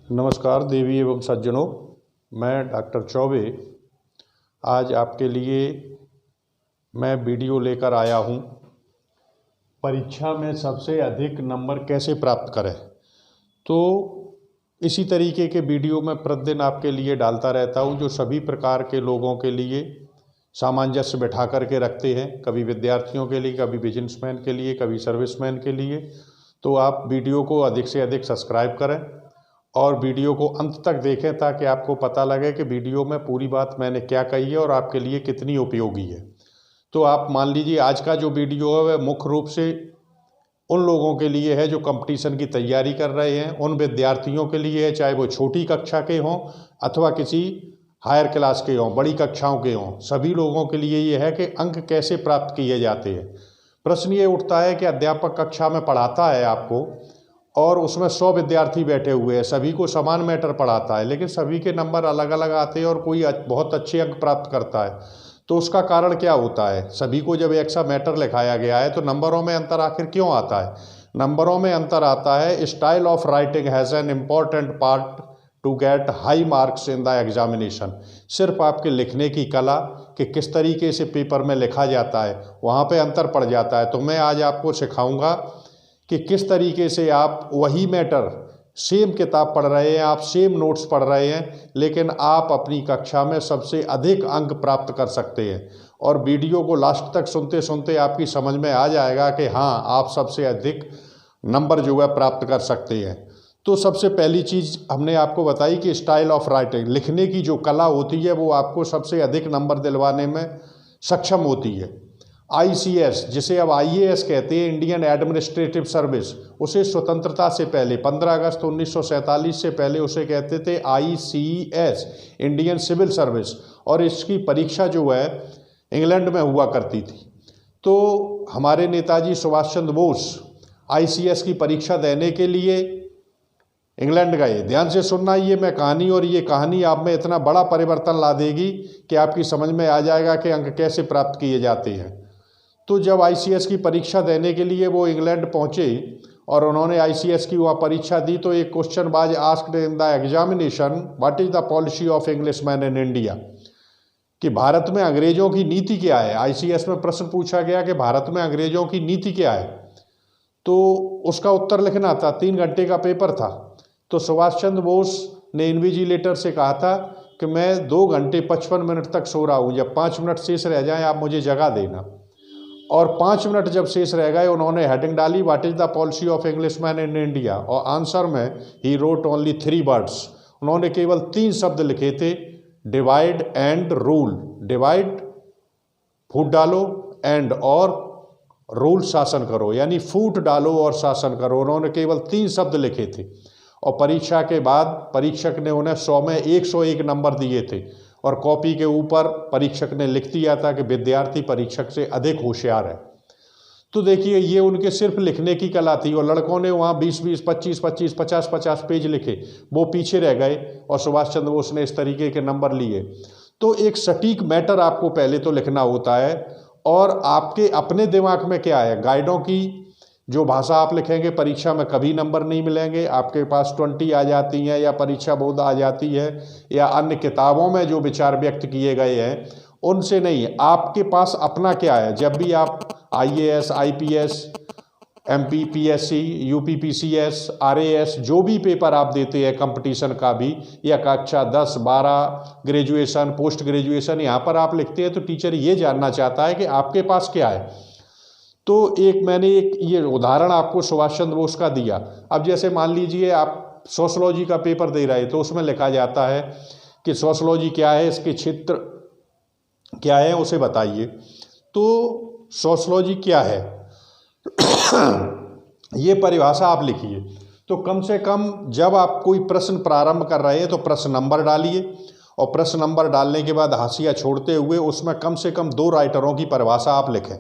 नमस्कार देवी एवं सज्जनों, मैं डॉक्टर चौबे आज आपके लिए मैं वीडियो लेकर आया हूँ। परीक्षा में सबसे अधिक नंबर कैसे प्राप्त करें। तो इसी तरीके के वीडियो मैं प्रतिदिन आपके लिए डालता रहता हूँ, जो सभी प्रकार के लोगों के लिए सामंजस्य बैठा करके रखते हैं। कभी विद्यार्थियों के लिए, कभी बिजनेसमैन के लिए, कभी सर्विसमैन के लिए। तो आप वीडियो को अधिक से अधिक सब्सक्राइब करें और वीडियो को अंत तक देखें, ताकि आपको पता लगे कि वीडियो में पूरी बात मैंने क्या कही है और आपके लिए कितनी उपयोगी है। तो आप मान लीजिए आज का जो वीडियो है वह मुख्य रूप से उन लोगों के लिए है जो कंपटीशन की तैयारी कर रहे हैं, उन विद्यार्थियों के लिए है, चाहे वो छोटी कक्षा के हों अथवा किसी हायर क्लास के हों, बड़ी कक्षाओं के हों। सभी लोगों के लिए ये है कि अंक कैसे प्राप्त किए जाते हैं। प्रश्न ये उठता है कि अध्यापक कक्षा में पढ़ाता है आपको और उसमें 100 विद्यार्थी बैठे हुए हैं, सभी को समान मैटर पढ़ाता है, लेकिन सभी के नंबर अलग अलग आते हैं और कोई बहुत अच्छे अंक प्राप्त करता है। तो उसका कारण क्या होता है? सभी को जब एक सा मैटर लिखाया गया है तो नंबरों में अंतर आखिर क्यों आता है? नंबरों में अंतर आता है, style of writing has an important part to get high marks in the examination. सिर्फ आपके लिखने की कला कि किस तरीके से पेपर में लिखा जाता है, वहाँ पे अंतर पड़ जाता है। तो मैं आज आपको सिखाऊंगा कि किस तरीके से आप वही मैटर, सेम किताब पढ़ रहे हैं, आप सेम नोट्स पढ़ रहे हैं, लेकिन आप अपनी कक्षा में सबसे अधिक अंक प्राप्त कर सकते हैं। और वीडियो को लास्ट तक सुनते सुनते आपकी समझ में आ जाएगा कि हाँ, आप सबसे अधिक नंबर जो है प्राप्त कर सकते हैं। तो सबसे पहली चीज़ हमने आपको बताई कि स्टाइल ऑफ राइटिंग, लिखने की जो कला होती है वो आपको सबसे अधिक नंबर दिलवाने में सक्षम होती है। ICS, जिसे अब IAS कहते हैं, इंडियन एडमिनिस्ट्रेटिव सर्विस, उसे स्वतंत्रता से पहले 15 अगस्त 1947 से पहले उसे कहते थे ICS, इंडियन सिविल सर्विस। और इसकी परीक्षा जो है इंग्लैंड में हुआ करती थी। तो हमारे नेताजी सुभाष चंद्र बोस ICS की परीक्षा देने के लिए इंग्लैंड गए। ध्यान से सुनना ये मैं कहानी, और ये कहानी आप में इतना बड़ा परिवर्तन ला देगी कि आपकी समझ में आ जाएगा कि अंक कैसे प्राप्त किए जाते हैं। तो जब ICS की परीक्षा देने के लिए वो इंग्लैंड पहुंचे और उन्होंने ICS की वहाँ परीक्षा दी, तो एक question was asked in the examination, what is the policy of Englishman in India, कि भारत में अंग्रेजों की नीति क्या है। ICS में प्रश्न पूछा गया कि भारत में अंग्रेजों की नीति क्या है। तो उसका उत्तर लिखना था, 3 घंटे का पेपर था। तो सुभाष चंद्र बोस ने इन्विजिलेटर से कहा था कि मैं 2 घंटे 55 मिनट तक सो रहा हूँ, जब 5 मिनट शेष रह जाएं आप मुझे जगा देना। और 5 मिनट जब शेष रह गए, उन्होंने हेडिंग डाली, what is the policy of Englishman in India, और आंसर में ही रोट ओनली 3 वर्ड्स। उन्होंने केवल 3 शब्द लिखे थे, डिवाइड एंड रूल। डिवाइड फूट डालो, एंड और रूल शासन करो, यानी फूट डालो और शासन करो। उन्होंने केवल 3 शब्द लिखे थे। और परीक्षा के बाद परीक्षक ने उन्हें 100 में 101 नंबर दिए थे, और कॉपी के ऊपर परीक्षक ने लिख दिया था कि विद्यार्थी परीक्षक से अधिक होशियार है। तो देखिए, ये उनके सिर्फ लिखने की कला थी, और लड़कों ने वहाँ 20-20, 25-25, 50-50 पेज लिखे, वो पीछे रह गए, और सुभाष चंद्र बोस ने इस तरीके के नंबर लिए। तो एक सटीक मैटर आपको पहले तो लिखना होता है, और आपके अपने दिमाग में क्या है, गाइडों की जो भाषा आप लिखेंगे परीक्षा में कभी नंबर नहीं मिलेंगे। आपके पास 20 आ जाती हैं, या परीक्षा बोध आ जाती है, या अन्य किताबों में जो विचार व्यक्त किए गए हैं उनसे नहीं। आपके पास अपना क्या है। जब भी आप IAS, IPS, MP, PSC, UP, PCS, RAS जो भी पेपर आप देते हैं कंपटीशन का भी, या कक्षा 10, 12, ग्रेजुएशन, पोस्ट ग्रेजुएशन, यहाँ पर आप लिखते हैं, तो टीचर ये जानना चाहता है कि आपके पास क्या है। तो मैंने ये उदाहरण आपको सुभाष चंद्र बोस का दिया। अब जैसे मान लीजिए आप सोशलॉजी का पेपर दे रहे हैं, तो उसमें लिखा जाता है कि सोशलॉजी क्या है, इसके क्षेत्र क्या है, उसे बताइए। तो सोशलॉजी क्या है ये परिभाषा आप लिखिए। तो कम से कम जब आप कोई प्रश्न प्रारंभ कर रहे हैं तो प्रश्न नंबर डालिए, और प्रश्न नंबर डालने के बाद हाशिया छोड़ते हुए उसमें कम से कम 2 राइटरों की परिभाषा आप लिखें।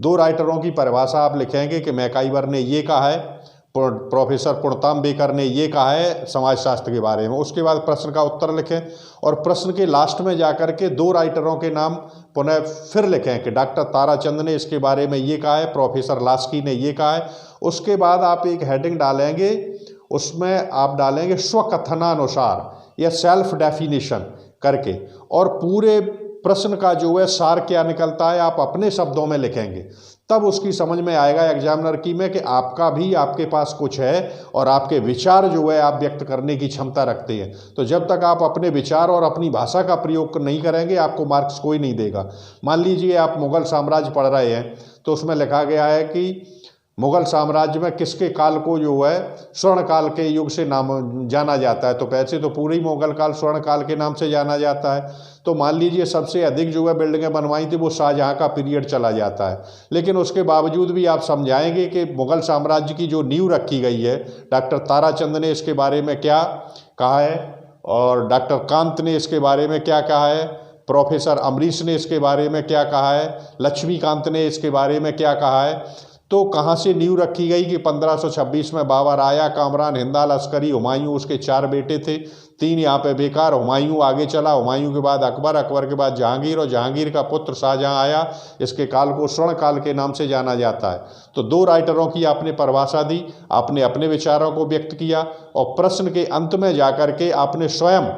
2 राइटरों की परिभाषा आप लिखेंगे कि मैकाइवर ने ये कहा है, प्रोफेसर पूर्णतांबेकर ने ये कहा है समाजशास्त्र के बारे में। उसके बाद प्रश्न का उत्तर लिखें, और प्रश्न के लास्ट में जाकर के 2 राइटरों के नाम पुनः फिर लिखें कि डॉक्टर ताराचंद ने इसके बारे में ये कहा है, प्रोफेसर लास्की ने ये कहा है। उसके बाद आप एक हेडिंग डालेंगे, उसमें आप डालेंगे स्वकथनानुसार या सेल्फ डेफिनेशन करके, और पूरे प्रश्न का जो है सार क्या निकलता है आप अपने शब्दों में लिखेंगे। तब उसकी समझ में आएगा एग्जामिनर की में कि आपका भी आपके पास कुछ है और आपके विचार जो है आप व्यक्त करने की क्षमता रखते हैं। तो जब तक आप अपने विचार और अपनी भाषा का प्रयोग नहीं करेंगे आपको मार्क्स कोई नहीं देगा। मान लीजिए आप मुगल साम्राज्य पढ़ रहे हैं तो उसमें लिखा गया है कि मुगल साम्राज्य में किसके काल को जो है स्वर्ण काल के युग से नाम जाना जाता है, तो वैसे तो पूरी मुगल काल स्वर्ण काल के नाम से जाना जाता है। तो मान लीजिए सबसे अधिक जो है बिल्डिंगें बनवाई थी वो शाहजहाँ का पीरियड चला जाता है, लेकिन उसके बावजूद भी आप समझाएंगे कि मुगल साम्राज्य की जो नींव रखी गई है, डॉक्टर ताराचंद ने इसके बारे में क्या कहा है और डॉक्टर कांत ने इसके बारे में क्या कहा है, प्रोफेसर अमरीश ने इसके बारे में क्या कहा है, लक्ष्मीकांत ने इसके बारे में क्या कहा है। तो कहाँ से नींव रखी गई कि 1526 में बाबर आया, कामरान, हिंदाल, अस्करी, हुमायूं, उसके 4 बेटे थे, 3 यहाँ पे बेकार, हुमायूं आगे चला, हुमायूं के बाद अकबर, अकबर के बाद जहांगीर और जहांगीर का पुत्र शाहजहां आया। इसके काल को स्वर्ण काल के नाम से जाना जाता है। तो 2 राइटरों की आपने परिभाषा दी, आपने अपने विचारों को व्यक्त किया और प्रश्न के अंत में जाकर के आपने स्वयं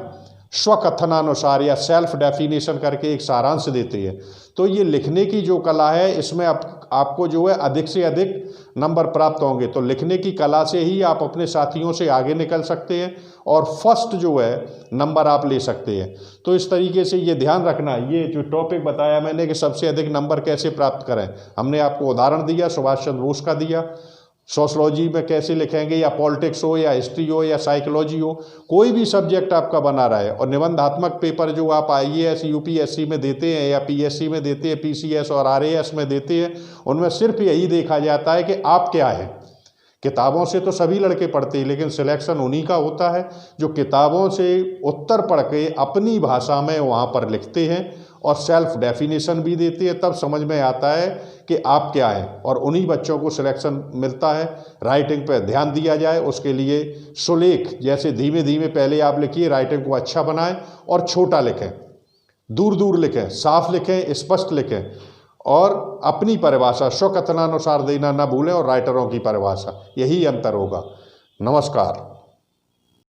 स्वकथनानुसार या सेल्फ डेफिनेशन करके एक सारांश देते हैं। तो ये लिखने की जो कला है इसमें आपको जो है अधिक से अधिक नंबर प्राप्त होंगे। तो लिखने की कला से ही आप अपने साथियों से आगे निकल सकते हैं और फर्स्ट जो है नंबर आप ले सकते हैं। तो इस तरीके से ये ध्यान रखना, ये जो टॉपिक बताया मैंने कि सबसे अधिक नंबर कैसे प्राप्त करें, हमने आपको उदाहरण दिया, सुभाष चंद्र बोस का दिया। सोशलॉजी में कैसे लिखेंगे, या पॉलिटिक्स हो या हिस्ट्री हो या साइकोलॉजी हो, कोई भी सब्जेक्ट आपका बना रहा है। और निबंधात्मक पेपर जो आप IAS UPSC में देते हैं या PSC में देते हैं, PCS और RAS में देते हैं, उनमें सिर्फ यही देखा जाता है कि आप क्या है। किताबों से तो सभी लड़के पढ़ते हैं, लेकिन सिलेक्शन उन्हीं का होता है जो किताबों से उत्तर पढ़ के अपनी भाषा में वहाँ पर लिखते हैं और सेल्फ डेफिनेशन भी देते हैं। तब समझ में आता है कि आप क्या है, और उन्हीं बच्चों को सिलेक्शन मिलता है। राइटिंग पर ध्यान दिया जाए, उसके लिए सुलेख जैसे धीमे धीमे पहले आप लिखिए, राइटिंग को अच्छा बनाएं और छोटा लिखें, दूर दूर लिखें, साफ लिखें, स्पष्ट लिखें और अपनी परिभाषा स्वकथनानुसार देना न भूलें और राइटरों की परिभाषा, यही अंतर होगा। नमस्कार।